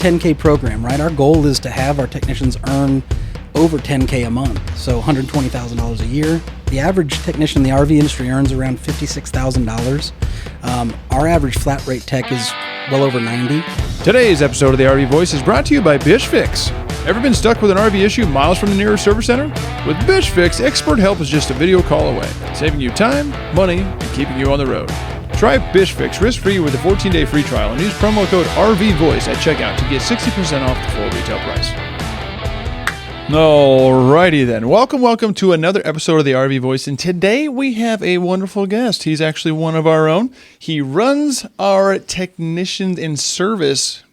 10K program, right? Our goal is to have our technicians earn over 10K a month, so $120,000 a year. The average technician in the RV industry earns around $56,000. Our average flat rate tech is well over 90. Today's episode of the RV Voice is brought to you by Bish Fix. Ever been stuck with an RV issue miles from the nearest service center? With Bish Fix, expert help is just a video call away, saving you time, money, and keeping you on the road. Try Bish Fix risk-free with a 14-day free trial and use promo code RVVoice at checkout to get 60% off the full retail price. Alrighty then. Welcome to another episode of the RV Voice, and today we have a wonderful guest. He's actually one of our own. He runs our technicians in service,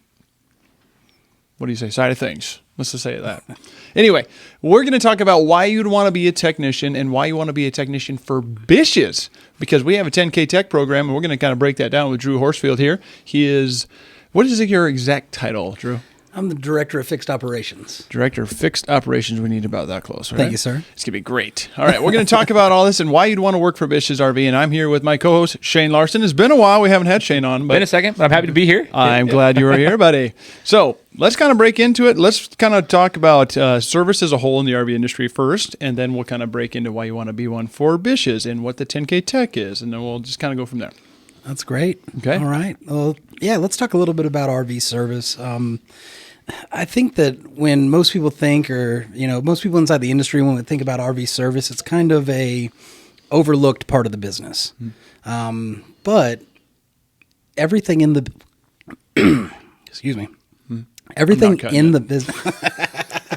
side of things. Let's just say that. Anyway, we're going to talk about why you'd want to be a technician and why you want to be a technician for Bish's, because we have a 10K tech program, and we're going to kind of break that down with Drew Horfield here. He is, what is your exact title, Drew? I'm the Director of Fixed Operations. Director of Fixed Operations. We need about that close, right? Thank you, sir. It's going to be great. All right, we're going to talk about all this and why you'd want to work for Bish's RV, and I'm here with my co-host, Shane Larson. It's been a while. We haven't had Shane on. Been a second, but I'm happy to be here. I'm glad you were here, buddy. So let's kind of break into it. Let's kind of talk about service as a whole in the RV industry first, and then we'll kind of break into why you want to be one for Bish's and what the 10K tech is, and then we'll just kind of go from there. That's great. Okay. All right. Well, yeah, let's talk a little bit about RV service. I think that when most people think, or, most people inside the industry, when we think about RV service, it's kind of a overlooked part of the business. But everything in the, excuse me, everything in the business,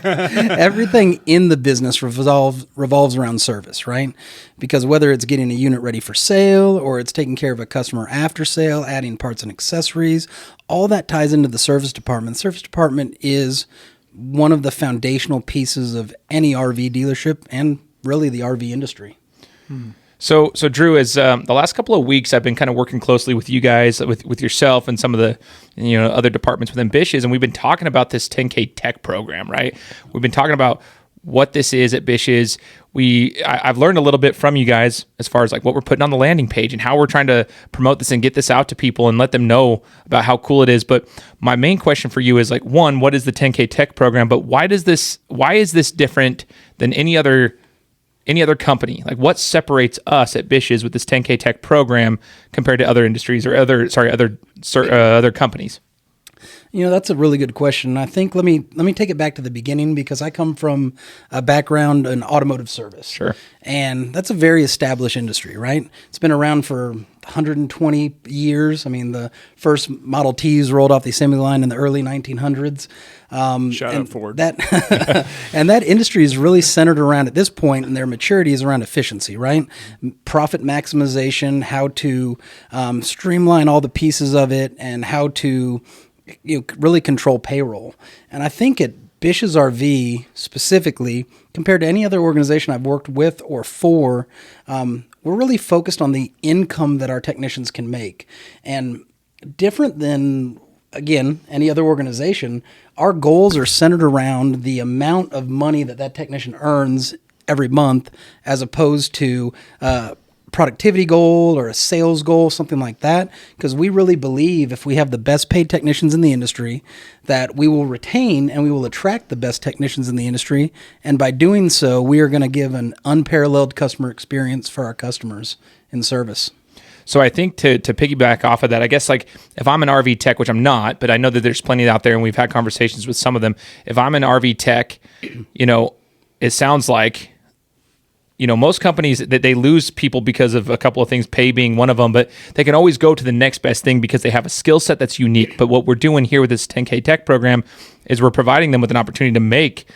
everything in the business revolves around service, right? Because whether it's getting a unit ready for sale or it's taking care of a customer after sale, adding parts and accessories, all that ties into the service department. The service department is one of the foundational pieces of any RV dealership and really the RV industry. So Drew, as the last couple of weeks, I've been kind of working closely with you guys, with yourself and some of the other departments within Bish's, and we've been talking about this 10K tech program, right? We've been talking about what this is at Bish's. I've learned a little bit from you guys as far as like what we're putting on the landing page and how we're trying to promote this and get this out to people and let them know about how cool it is. But my main question for you is like, one, what is the 10K tech program? But why is this different than any other company? Like, what separates us at Bish's with this 10K tech program compared to other industries or other companies? That's a really good question. I think let me take it back to the beginning, because I come from a background in automotive service. Sure. And that's a very established industry, right? It's been around for 120 years. I mean, the first Model Ts rolled off the assembly line in the early 1900s. Shout out Ford. And that industry is really centered around, at this point, and their maturity is around efficiency, right? Profit maximization, how to streamline all the pieces of it, and how to really control payroll. And I think at Bish's RV specifically, compared to any other organization I've worked with or for, we're really focused on the income that our technicians can make. And different than, again, any other organization, our goals are centered around the amount of money that technician earns every month, as opposed to productivity goal or a sales goal, something like that, because we really believe if we have the best paid technicians in the industry, that we will retain and we will attract the best technicians in the industry, and by doing so, we are going to give an unparalleled customer experience for our customers in service. So I think to piggyback off of that, I guess like if I'm an RV tech, which I'm not, but I know that there's plenty out there and we've had conversations with some of them. If I'm an RV tech, it sounds like most companies that they lose people because of a couple of things, pay being one of them, but they can always go to the next best thing because they have a skill set that's unique. But what we're doing here with this 10K tech program is we're providing them with an opportunity to make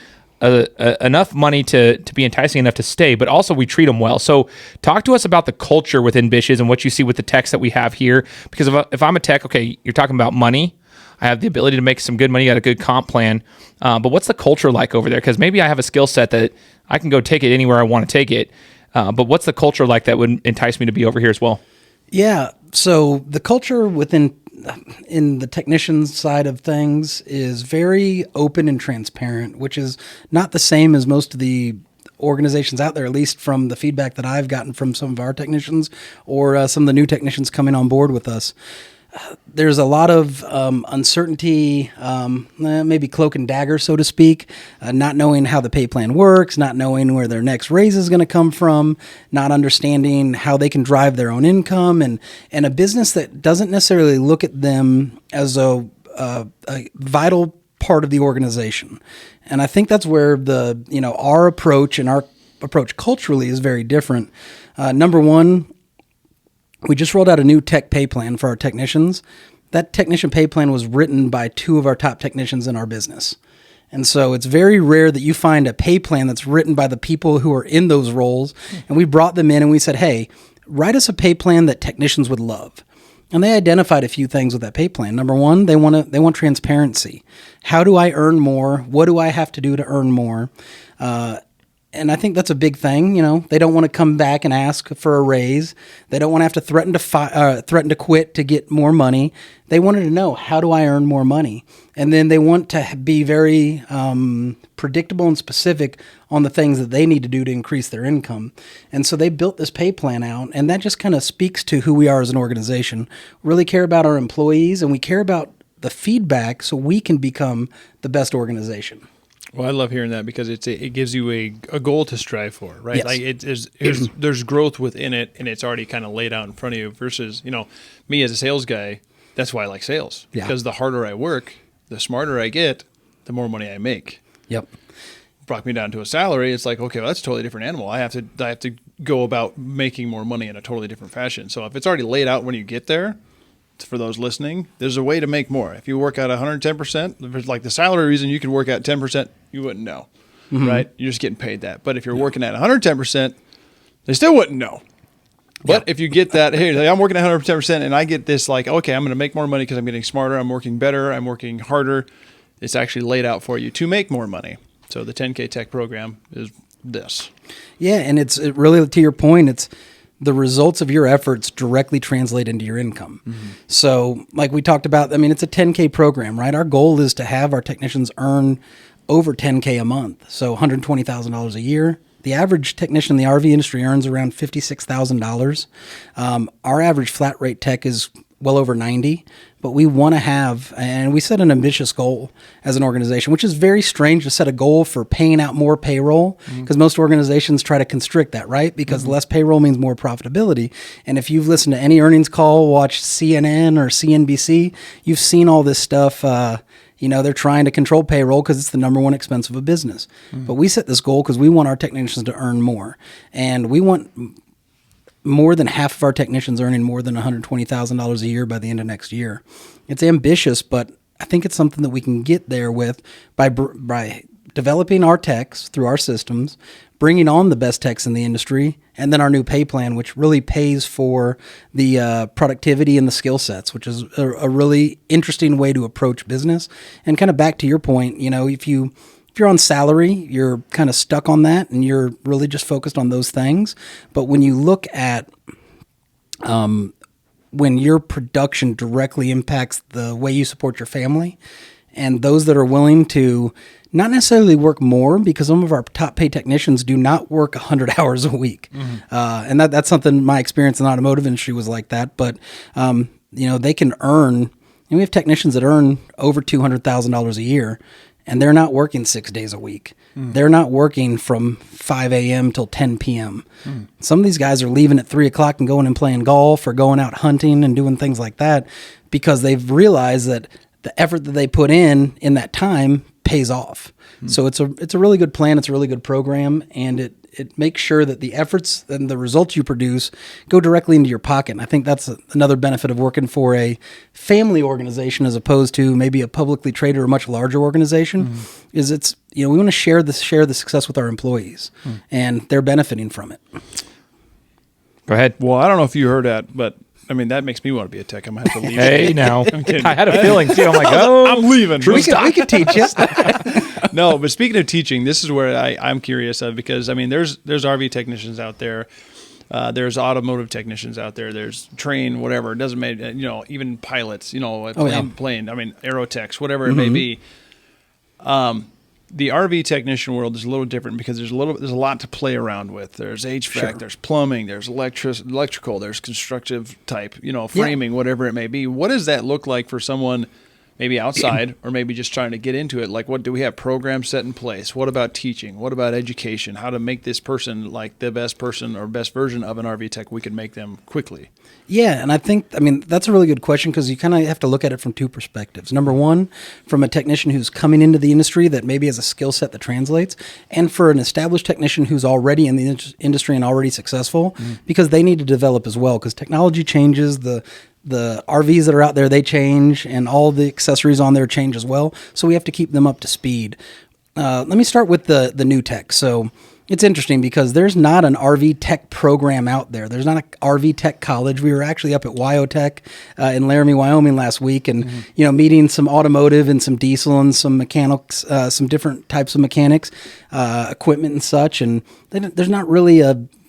enough money to be enticing enough to stay, but also we treat them well. So talk to us about the culture within Bish's and what you see with the techs that we have here. Because if I'm a tech, okay, you're talking about money. I have the ability to make some good money, got a good comp plan. But what's the culture like over there? Because maybe I have a skill set that I can go take it anywhere I want to take it. But what's the culture like that would entice me to be over here as well? Yeah. So the culture in the technician side of things is very open and transparent, which is not the same as most of the organizations out there, at least from the feedback that I've gotten from some of our technicians or some of the new technicians coming on board with us. there's a lot of uncertainty, maybe cloak and dagger, so to speak, not knowing how the pay plan works, not knowing where their next raise is going to come from, not understanding how they can drive their own income, and a business that doesn't necessarily look at them as a vital part of the organization. And I think that's where our approach and our approach culturally is very different. Number one, we just rolled out a new tech pay plan for our technicians. That technician pay plan was written by 2 of our top technicians in our business. And so it's very rare that you find a pay plan that's written by the people who are in those roles. And we brought them in and we said, hey, write us a pay plan that technicians would love. And they identified a few things with that pay plan. Number one, they want transparency. How do I earn more? What do I have to do to earn more? And I think that's a big thing. They don't want to come back and ask for a raise. They don't want to have to threaten to quit to get more money. They wanted to know, how do I earn more money? And then they want to be very predictable and specific on the things that they need to do to increase their income. And so they built this pay plan out, and that just kind of speaks to who we are as an organization. We really care about our employees, and we care about the feedback so we can become the best organization. Well, I love hearing that because it gives you a goal to strive for, right? Yes. Like there's growth within it, and it's already kind of laid out in front of you. Versus, me as a sales guy, that's why I like sales, because the harder I work, the smarter I get, the more money I make. Yep. Brought me down to a salary. It's like, okay, well, that's a totally different animal. I have to go about making more money in a totally different fashion. So if it's already laid out when you get there, for those listening, there's a way to make more. If you work at 110%, there's like the salary reason you could work at 10%, you wouldn't know, right? You're just getting paid that. But if you're working at 110%, they still wouldn't know. But if you get that, hey, like, I'm working at 110% and I get this like, okay, I'm going to make more money because I'm getting smarter, I'm working better, I'm working harder. It's actually laid out for you to make more money. So the 10K Tech program is this. Yeah, and it really, to your point, it's the results of your efforts directly translate into your income. Mm-hmm. So like we talked about, it's a 10K program, right? Our goal is to have our technicians earn over 10K a month. So $120,000 a year. The average technician in the RV industry earns around $56,000. Our average flat rate tech is well over 90, but we want to have, and we set an ambitious goal as an organization, which is very strange to set a goal for paying out more payroll, because most organizations try to constrict that, right? Because less payroll means more profitability. And if you've listened to any earnings call, watched CNN or CNBC, you've seen all this stuff. They're trying to control payroll because it's the number one expense of a business. But we set this goal because we want our technicians to earn more. And we want more than half of our technicians earning more than $120,000 a year by the end of next year. It's ambitious, but I think it's something that we can get there with by developing our techs through our systems, bringing on the best techs in the industry, and then our new pay plan, which really pays for the productivity and the skill sets, which is a really interesting way to approach business. And kind of back to your point, if you're on salary, you're kind of stuck on that and you're really just focused on those things. But when you look at when your production directly impacts the way you support your family, and those that are willing to not necessarily work more, because some of our top paid technicians do not work 100 hours a week. And that's something, my experience in the automotive industry was like that. But, they can earn, and we have technicians that earn over $200,000 a year, and they're not working 6 days a week. They're not working from 5 a.m. till 10 p.m. Some of these guys are leaving at 3 o'clock and going and playing golf or going out hunting and doing things like that, because they've realized that the effort that they put in that time pays off. So it's a really good plan. It's a really good program, and it makes sure that the efforts and the results you produce go directly into your pocket. And I think that's another benefit of working for a family organization as opposed to maybe a publicly traded or much larger organization. Is we want to share the success with our employees, and they're benefiting from it. Go ahead. Well, I don't know if you heard that, but that makes me want to be a tech. I'm going to have to leave. Hey, now. I had a feeling, too. I'm like, I'm leaving. We can teach you. No, but speaking of teaching, this is where I'm curious of, because, there's RV technicians out there. There's automotive technicians out there. There's train, whatever. It doesn't matter, even pilots, plane, aerotechs, whatever it may be. the RV technician world is a little different because there's a lot to play around with. There's HVAC, Sure. there's plumbing, there's electrical, there's constructive type, framing, whatever it may be. What does that look like for someone maybe outside or maybe just trying to get into it? Like, what do we have programs set in place? What about teaching? What about education? How to make this person like the best person or best version of an RV tech we can make them quickly? Yeah, and I mean, that's a really good question because you kind of have to look at it from two perspectives. Number one, from a technician who's coming into the industry that maybe has a skill set that translates, and for an established technician who's already in the industry and already successful, because they need to develop as well because technology changes, the RVs that are out there, they change, and all the accessories on there change as well. So we have to keep them up to speed. Let me start with the new tech. So it's interesting because there's not an RV tech program out there. There's not an RV tech college. We were actually up at WyoTech in Laramie, Wyoming last week and, meeting some automotive and some diesel and some mechanics, some different types of mechanics, equipment and such. And there's not really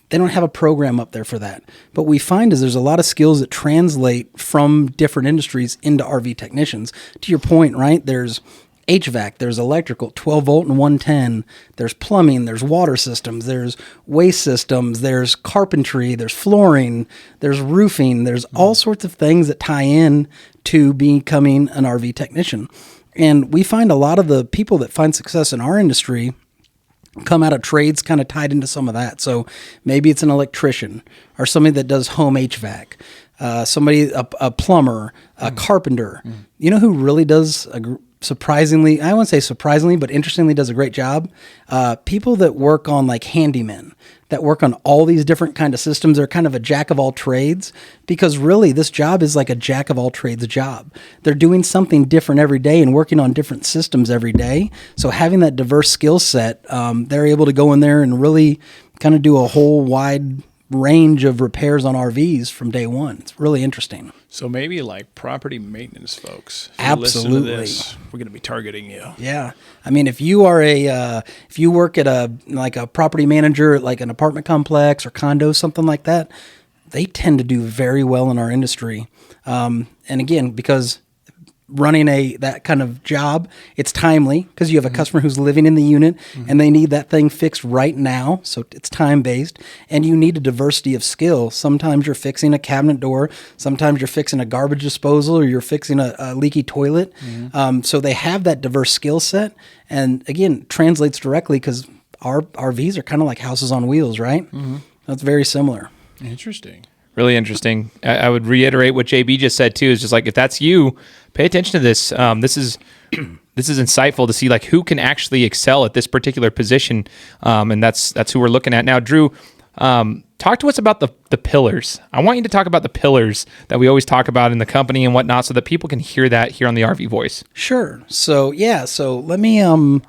they don't have a program up there for that. But we find is there's a lot of skills that translate from different industries into RV technicians. To your point, right? There's HVAC, there's electrical, 12 volt and 110. There's plumbing, there's water systems, there's waste systems, there's carpentry, there's flooring, there's roofing. There's all sorts of things that tie in to becoming an RV technician. And we find a lot of the people that find success in our industry come out of trades kind of tied into some of that. So maybe it's an electrician or somebody that does home HVAC, a plumber, a carpenter. You know who really does surprisingly, I wouldn't say surprisingly, but interestingly does a great job? People that work on like handymen, that work on all these different kind of systems. They're kind of a jack of all trades because really this job is like a jack of all trades job. They're doing something different every day and working on different systems every day. So having that diverse skill set, they're able to go in there and really kind of do a whole wide range of repairs on RVs from day one. It's really interesting. So maybe like property maintenance folks. If Absolutely. You listen to this, we're going to be targeting you. Yeah. I mean, if you are if you work at a property manager at like an apartment complex or condo, something like that, they tend to do very well in our industry. And again, because running that kind of job, it's timely because you have a customer who's living in the unit and they need that thing fixed right now. So it's time based and you need a diversity of skill. Sometimes you're fixing a cabinet door. Sometimes you're fixing a garbage disposal or you're fixing a leaky toilet. So they have that diverse skill set and again, translates directly because our RVs are kind of like houses on wheels, right? That's very similar. Interesting. Really interesting. I would reiterate what JB just said too. Is just like if that's you, pay attention to this. This is insightful to see like who can actually excel at this particular position, and that's who we're looking at now. Drew, talk to us about the pillars. I want you to talk about the pillars that we always talk about in the company and whatnot, so that people can hear that here on the RV Voice. Sure. So let me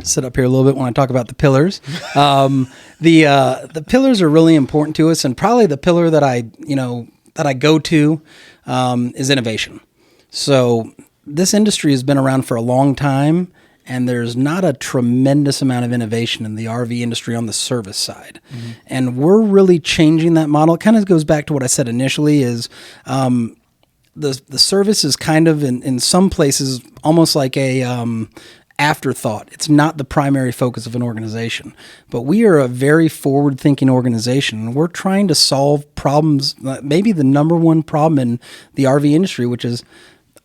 sit up here a little bit when I talk about the pillars. The pillars are really important to us, and probably the pillar that I go to is innovation. So this industry has been around for a long time, and there's not a tremendous amount of innovation in the RV industry on the service side. And we're really changing that model. It kind of goes back to what I said initially is the service is kind of in some places almost like a afterthought. It's not the primary focus of an organization, but we are a very forward-thinking organization. We're trying to solve problems, maybe the number one problem in the RV industry, which is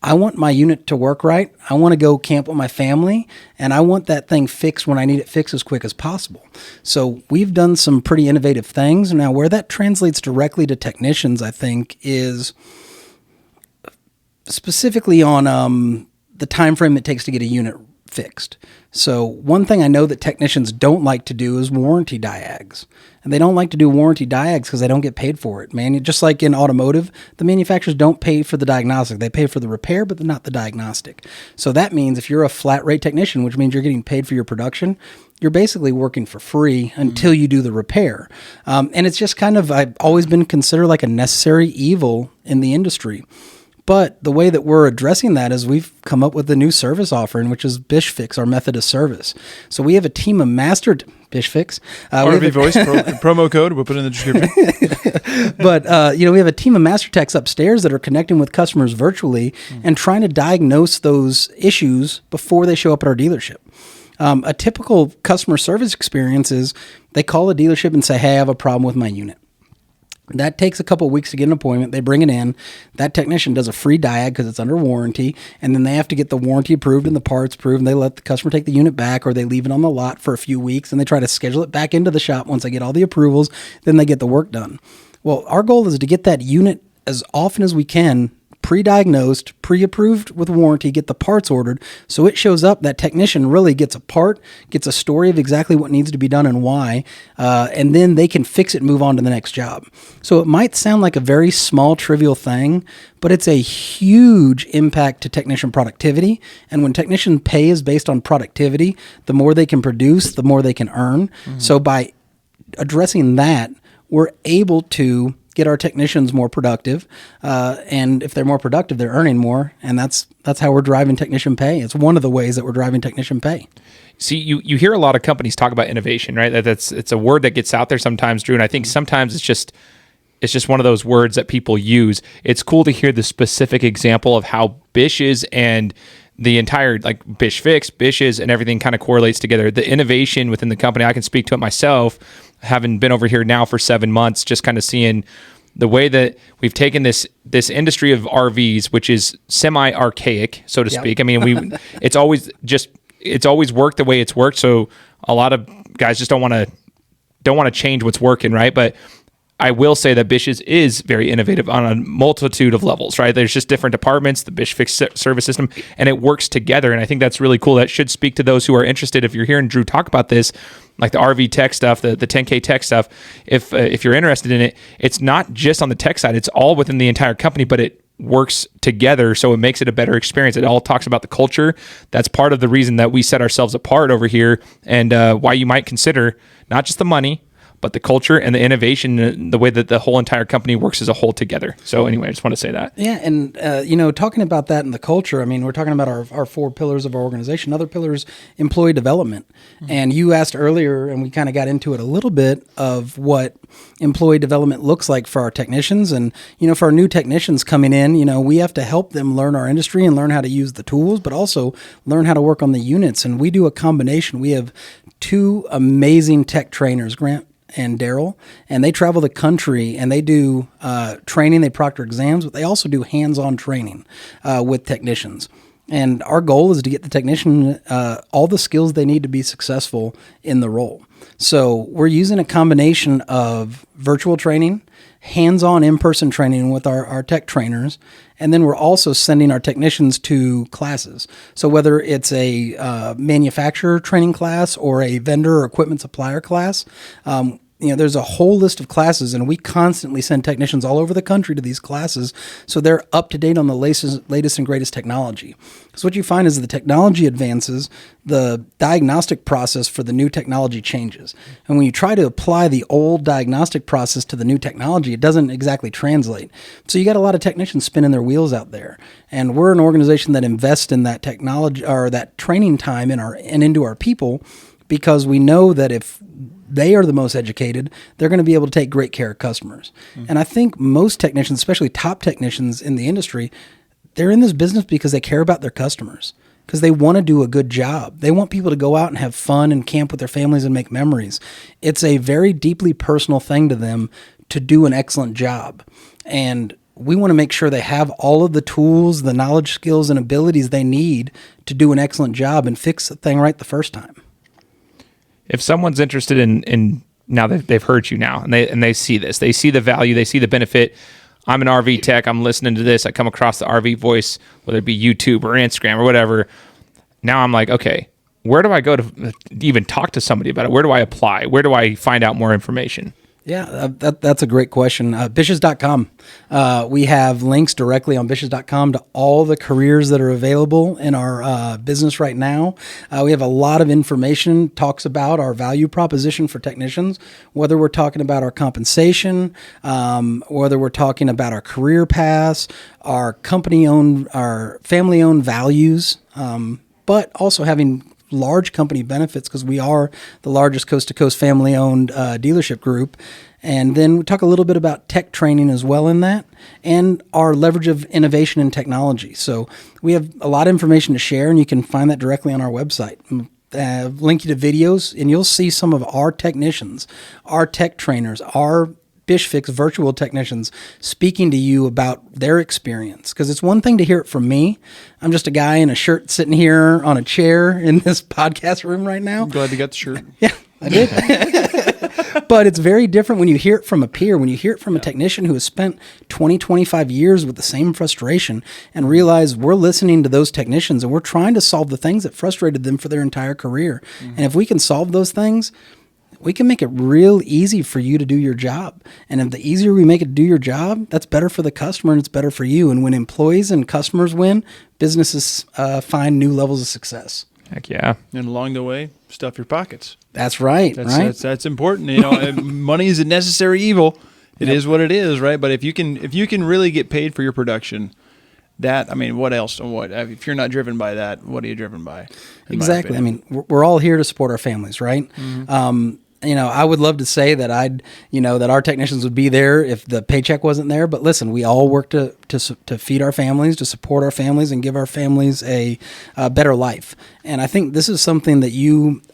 I want my unit to work right. I want to go camp with my family, and I want that thing fixed when I need it fixed as quick as possible. So we've done some pretty innovative things. Now, where that translates directly to technicians, I think, is specifically on the time frame it takes to get a unit fixed. So one thing I know that technicians don't like to do is warranty diags. And they don't like to do warranty diags because they don't get paid for it. Just like in automotive, the manufacturers don't pay for the diagnostic. They pay for the repair, but not the diagnostic. So that means if you're a flat rate technician, which means you're getting paid for your production, you're basically working for free until you do the repair. And it's just kind of, I've always been considered like a necessary evil in the industry. But the way that we're addressing that is we've come up with a new service offering, which is Bish Fix, our method of service. So we have a team of Bish Fix. RV Voice promo code. We'll put it in the description. But we have a team of master techs upstairs that are connecting with customers virtually and trying to diagnose those issues before they show up at our dealership. A typical customer service experience is they call a dealership and say, hey, I have a problem with my unit. That takes a couple of weeks to get an appointment. They bring it in. That technician does a free diag because it's under warranty, and then they have to get the warranty approved and the parts approved, and they let the customer take the unit back, or they leave it on the lot for a few weeks, and they try to schedule it back into the shop once they get all the approvals. Then they get the work done. Well, our goal is to get that unit as often as we can pre-diagnosed, pre-approved with warranty, get the parts ordered, so it shows up, that technician really gets a part, gets a story of exactly what needs to be done and why, and then they can fix it and move on to the next job. So it might sound like a very small, trivial thing, but it's a huge impact to technician productivity. And when technician pay is based on productivity, the more they can produce, the more they can earn. Mm-hmm. So by addressing that, we're able to get our technicians more productive, and if they're more productive, they're earning more, and that's how we're driving technician pay. It's one of the ways that we're driving technician pay. See, you hear a lot of companies talk about innovation, right? It's a word that gets out there sometimes, Drew, and I think sometimes it's just one of those words that people use. It's cool to hear the specific example of how Bish's and the entire, like, Bish Fix, Bish's, and everything kind of correlates together. The innovation within the company, I can speak to it myself, having been over here now for 7 months, just kind of seeing the way that we've taken this industry of RVs, which is semi-archaic, so to speak. I mean, it's always worked the way it's worked. So a lot of guys just don't want to change what's working, right? But I will say that Bish's is very innovative on a multitude of levels, right? There's just different departments, the Bish Fix service system, and it works together. And I think that's really cool. That should speak to those who are interested. If you're hearing Drew talk about this, like the RV tech stuff, the 10K tech stuff, if you're interested in it, it's not just on the tech side. It's all within the entire company, but it works together, so it makes it a better experience. It all talks about the culture. That's part of the reason that we set ourselves apart over here, and why you might consider not just the money, but the culture and the innovation, and the way that the whole entire company works as a whole together. So anyway, I just want to say that. Yeah, and talking about that and the culture, I mean, we're talking about our 4 pillars of our organization. Other pillars, employee development. Mm-hmm. And you asked earlier, and we kind of got into it a little bit, of what employee development looks like for our technicians. And, for our new technicians coming in, we have to help them learn our industry and learn how to use the tools, but also learn how to work on the units. And we do a combination. We have 2 amazing tech trainers, Grant and Daryl, and they travel the country and they do training. They proctor exams, but they also do hands-on training with technicians. And our goal is to get the technician all the skills they need to be successful in the role. So we're using a combination of virtual training, hands-on in-person training with our tech trainers, and then we're also sending our technicians to classes. So whether it's a manufacturer training class or a vendor or equipment supplier class, there's a whole list of classes, and we constantly send technicians all over the country to these classes so they're up to date on the latest and greatest technology. So what you find is the technology advances, the diagnostic process for the new technology changes. And when you try to apply the old diagnostic process to the new technology, it doesn't exactly translate. So you got a lot of technicians spinning their wheels out there. And we're an organization that invests in that technology, or that training time and into our people, because we know that if they are the most educated, they're going to be able to take great care of customers. Mm-hmm. And I think most technicians, especially top technicians in the industry, they're in this business because they care about their customers, because they want to do a good job. They want people to go out and have fun and camp with their families and make memories. It's a very deeply personal thing to them to do an excellent job. And we want to make sure they have all of the tools, the knowledge, skills, and abilities they need to do an excellent job and fix the thing right the first time. If someone's interested in now that they've heard you now, and they see this, they see the value, they see the benefit. I'm an RV tech. I'm listening to this. I come across the RV voice, whether it be YouTube or Instagram or whatever. Now I'm like, okay, where do I go to even talk to somebody about it? Where do I apply? Where do I find out more information? Yeah, that's a great question. Bishes.com. We have links directly on Bishes.com to all the careers that are available in our business right now. We have a lot of information, talks about our value proposition for technicians, whether we're talking about our compensation, whether we're talking about our career paths, our company-owned, our family-owned values, but also having large company benefits, because we are the largest coast-to-coast family-owned dealership group. And then we talk a little bit about tech training as well in that, and our leverage of innovation and technology. So we have a lot of information to share, and you can find that directly on our website. link you to videos, and you'll see some of our technicians, our tech trainers, our Bish Fix virtual technicians speaking to you about their experience. Because it's one thing to hear it from me. I'm just a guy in a shirt sitting here on a chair in this podcast room right now. I'm glad you got the shirt. Yeah, I did. But it's very different when you hear it from a peer, when you hear it from a technician who has spent 20, 25 years with the same frustration and realize we're listening to those technicians and we're trying to solve the things that frustrated them for their entire career. And if we can solve those things, we can make it real easy for you to do your job. And if the easier we make it to do your job, that's better for the customer and it's better for you. And when employees and customers win, businesses find new levels of success. Heck yeah. And along the way, stuff your pockets. That's right. That's important. Money is a necessary evil. It is what it is, right? But if you can really get paid for your production, what else? If you're not driven by that, what are you driven by? Exactly. I mean, we're all here to support our families, right? Mm-hmm. I would love to say that that our technicians would be there if the paycheck wasn't there. But listen, we all work to feed our families, to support our families, and give our families a better life. And I think this is something that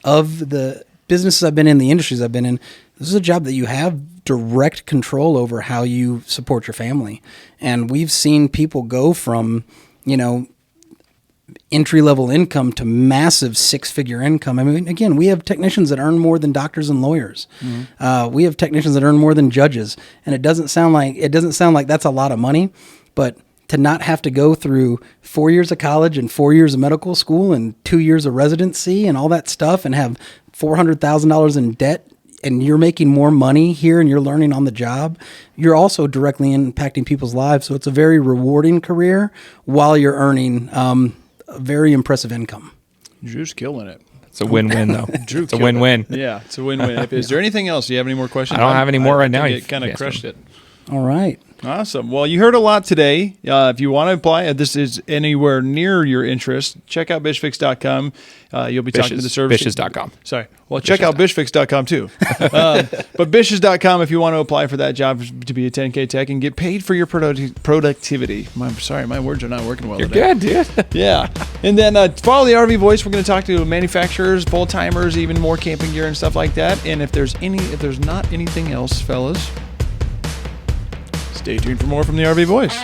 of the businesses I've been in, the industries I've been in, this is a job that you have direct control over how you support your family. And we've seen people go from, entry-level income to massive six-figure income. I mean, again, we have technicians that earn more than doctors and lawyers. Mm-hmm. We have technicians that earn more than judges, and it doesn't sound like that's a lot of money, but to not have to go through 4 years of college and 4 years of medical school and 2 years of residency and all that stuff and have $400,000 in debt, and you're making more money here and you're learning on the job, you're also directly impacting people's lives. So it's a very rewarding career while you're earning a very impressive income. Drew's killing it. It's a win-win, though. It's a win-win. Yeah, it's a win-win. Is there anything else? Do you have any more questions? I don't have any more right now. You kind of crushed it. All right. Awesome. Well, you heard a lot today. If you want to apply, this is anywhere near your interest, check out BishFix.com. You'll be talking to the service. Bishes.com. Sorry. Well, check out BishFix.com too. But Bishes.com if you want to apply for that job to be a 10K tech and get paid for your productivity. My words are not working well today. You're good, dude. Yeah. And then follow the RV Voice. We're going to talk to manufacturers, full timers, even more camping gear and stuff like that. And if there's not anything else, fellas, stay tuned for more from the RV Voice.